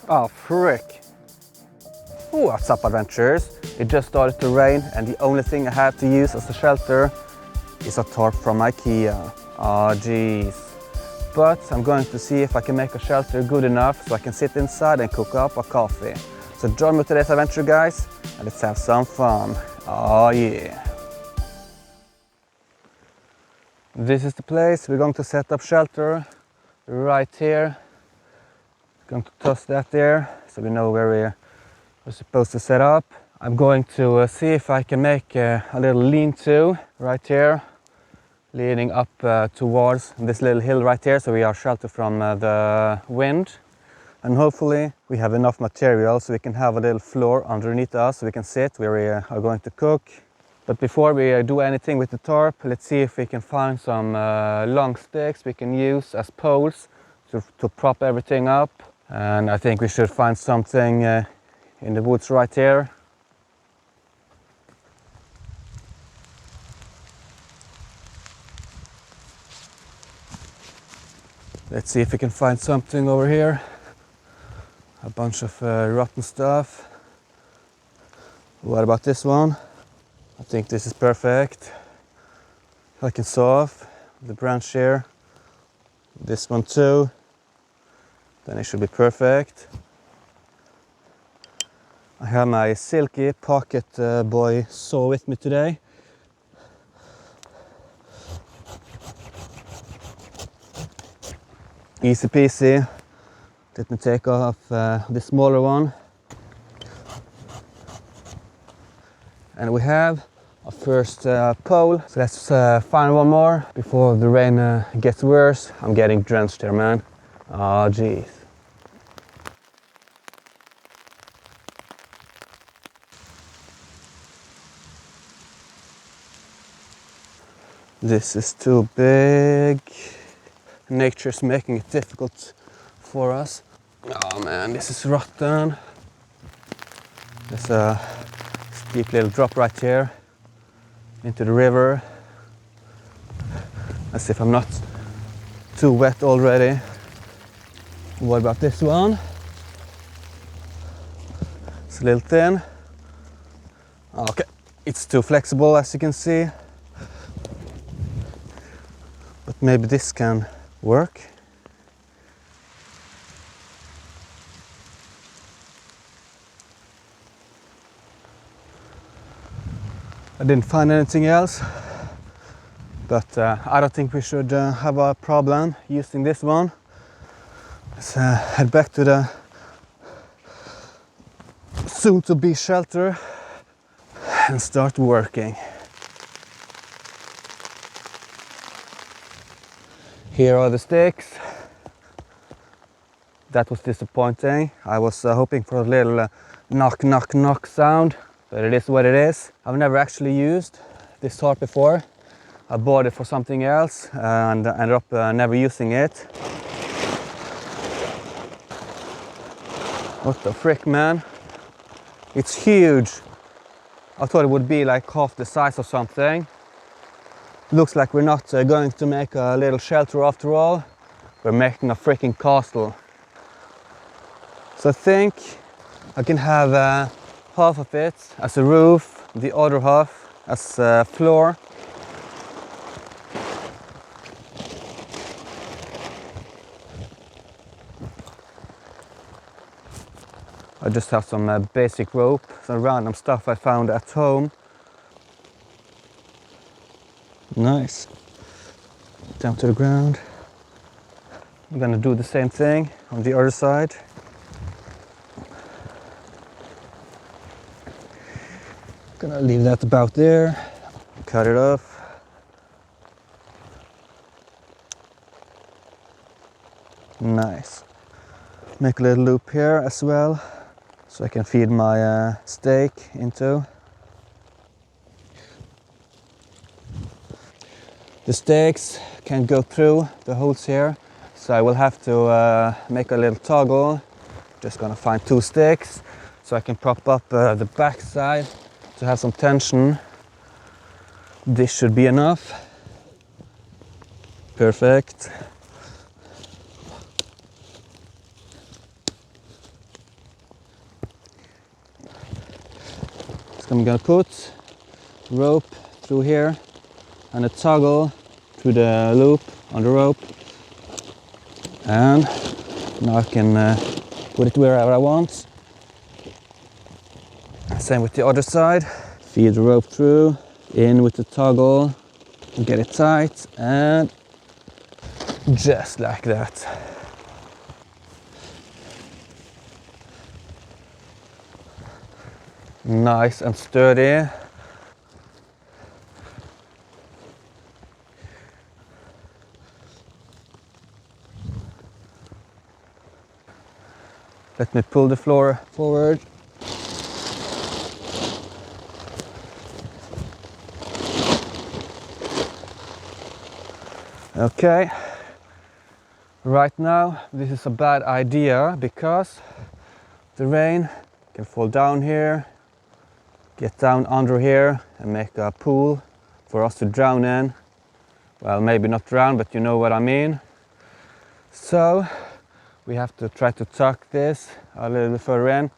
Oh, frick. What's up, adventurers? It just started to rain and the only thing I have to use as a shelter is a tarp from Ikea. Oh, jeez. But I'm going to see if I can make a shelter good enough so I can sit inside and cook up a coffee. So join me today's adventure, guys, and let's have some fun. Oh, yeah. This is the place we're going to set up shelter right here. Going to toss that there so we know where we're supposed to set up. I'm going to see if I can make a little lean-to right here, leading up towards this little hill right here, so we are sheltered from the wind. And hopefully we have enough material so we can have a little floor underneath us so we can sit where we are going to cook. But before we do anything with the tarp, let's see if we can find some long sticks we can use as poles to prop everything up. And I think we should find something in the woods right here. Let's see if we can find something over here. A bunch of rotten stuff. What about this one? I think this is perfect. I can saw off the branch here. This one too. Then it should be perfect. I have my silky pocket boy saw with me today. Easy peasy. Let me take off the smaller one. And we have our first pole. So let's find one more before the rain gets worse. I'm getting drenched here, man. Oh, jeez. This is too big. Nature's making it difficult for us. Oh man, this is rotten. There's a steep little drop right here into the river. As if I'm not too wet already. What about this one? It's a little thin. Okay, it's too flexible as you can see. But maybe this can work. I didn't find anything else, but I don't think we should have a problem using this one. Let's head back to the soon-to-be shelter and start working. Here are the sticks. That was disappointing. I was hoping for a little knock, knock, knock sound, but it is what it is. I've never actually used this tarp before. I bought it for something else and ended up never using it. What the frick, man? It's huge. I thought it would be like half the size or something. Looks like we're not going to make a little shelter after all. We're making a freaking castle. So I think I can have half of it as a roof, the other half as a floor. I just have some basic rope, some random stuff I found at home. Nice. Down to the ground. I'm gonna do the same thing on the other side. Gonna leave that about there. Cut it off. Nice. Make a little loop here as well, so I can feed my steak into. The stakes can go through the holes here, so I will have to make a little toggle. Just gonna find 2 sticks so I can prop up the back side to have some tension. This should be enough. Perfect. Next I'm gonna put rope through here and a toggle through the loop on the rope, and now I can put it wherever I want. Same with the other side. Feed the rope through, in with the toggle, get it tight, and just like that. Nice and sturdy. Let me pull the floor forward. Okay, right now this is a bad idea because the rain can fall down here, get down under here and make a pool for us to drown in. Well, maybe not drown, but you know what I mean. So we have to try to tuck this a little bit further in.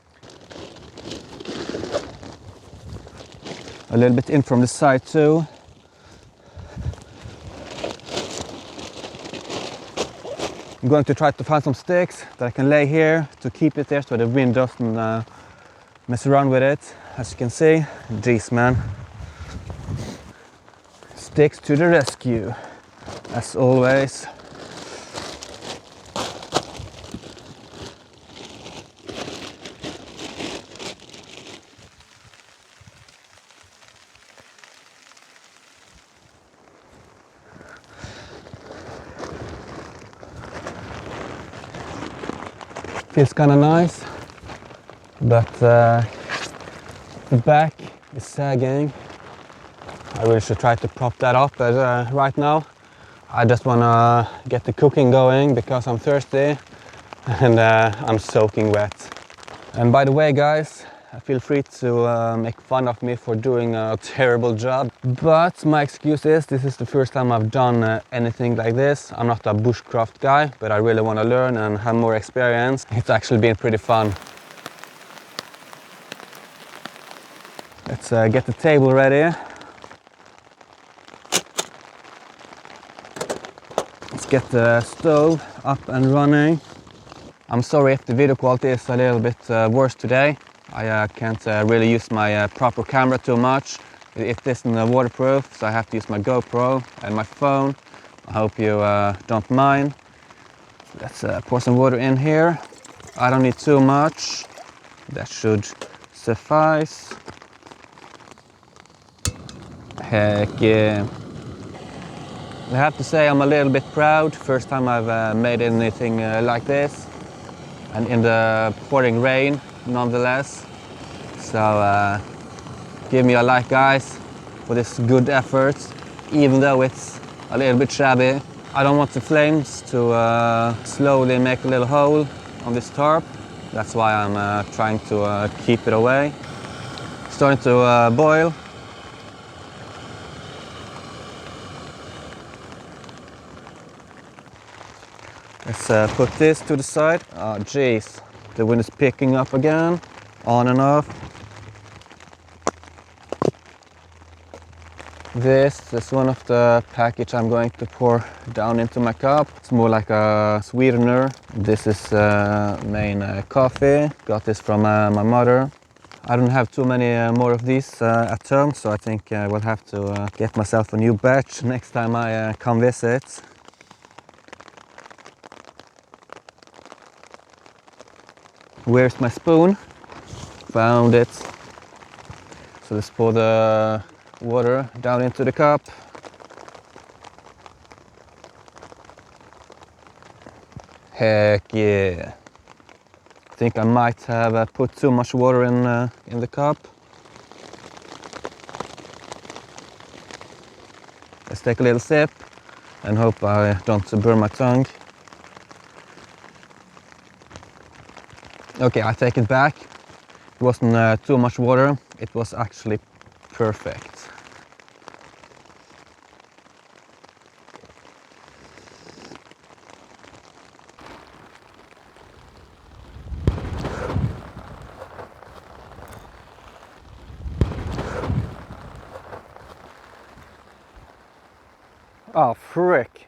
A little bit in from the side too. I'm going to try to find some sticks that I can lay here to keep it there so the wind doesn't mess around with it. As you can see, geez man. Sticks to the rescue, as always. Feels kind of nice, but the back is sagging. I really should try to prop that up, but right now I just want to get the cooking going because I'm thirsty and I'm soaking wet. And by the way guys, feel free to make fun of me for doing a terrible job, but my excuse is this is the first time I've done anything like this. I'm not a bushcraft guy, but I really want to learn and have more experience. It's actually been pretty fun. Let's get the table ready. Let's get the stove up and running. I'm sorry if the video quality is a little bit worse today. I can't really use my proper camera too much. It isn't waterproof, so I have to use my GoPro and my phone. I hope you don't mind. Let's pour some water in here. I don't need too much. That should suffice. Heck yeah. I have to say I'm a little bit proud. First time I've made anything like this. And in the pouring rain, nonetheless. So give me a like guys for this good effort, even though it's a little bit shabby. I don't want the flames to slowly make a little hole on this tarp. That's why I'm trying to keep it away. Starting to boil. Let's put this to the side. Oh jeez, the wind is picking up again, on and off. This is one of the package I'm going to pour down into my cup. It's more like a sweetener. This is main coffee. Got this from my mother. I don't have too many more of these at home, so I think I will have to get myself a new batch next time I come visit. Where's my spoon? Found it. So let's pour the water down into the cup. Heck yeah. I think I might have put too much water in the cup. Let's take a little sip and hope I don't burn my tongue. Okay, I take it back. It wasn't too much water. It was actually perfect. Oh, frick.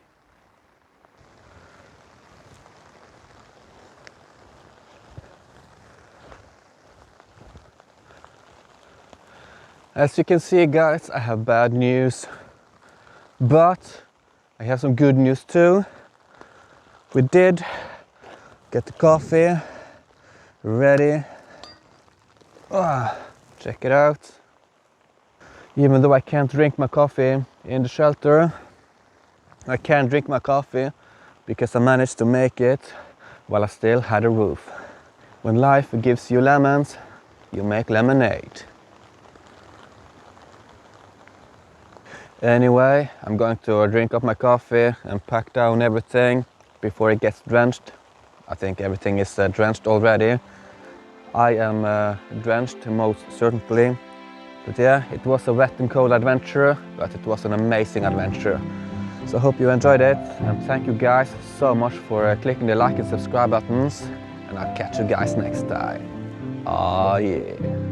As you can see, guys, I have bad news, but I have some good news too. We did get the coffee ready. Check it out. Even though I can't drink my coffee in the shelter, I can drink my coffee because I managed to make it while I still had a roof. When life gives you lemons, you make lemonade. Anyway, I'm going to drink up my coffee and pack down everything before it gets drenched. I think everything is drenched already. I am drenched most certainly. But yeah, it was a wet and cold adventure, but it was an amazing adventure. So I hope you enjoyed it, and thank you guys so much for clicking the like and subscribe buttons, and I'll catch you guys next time. Oh yeah.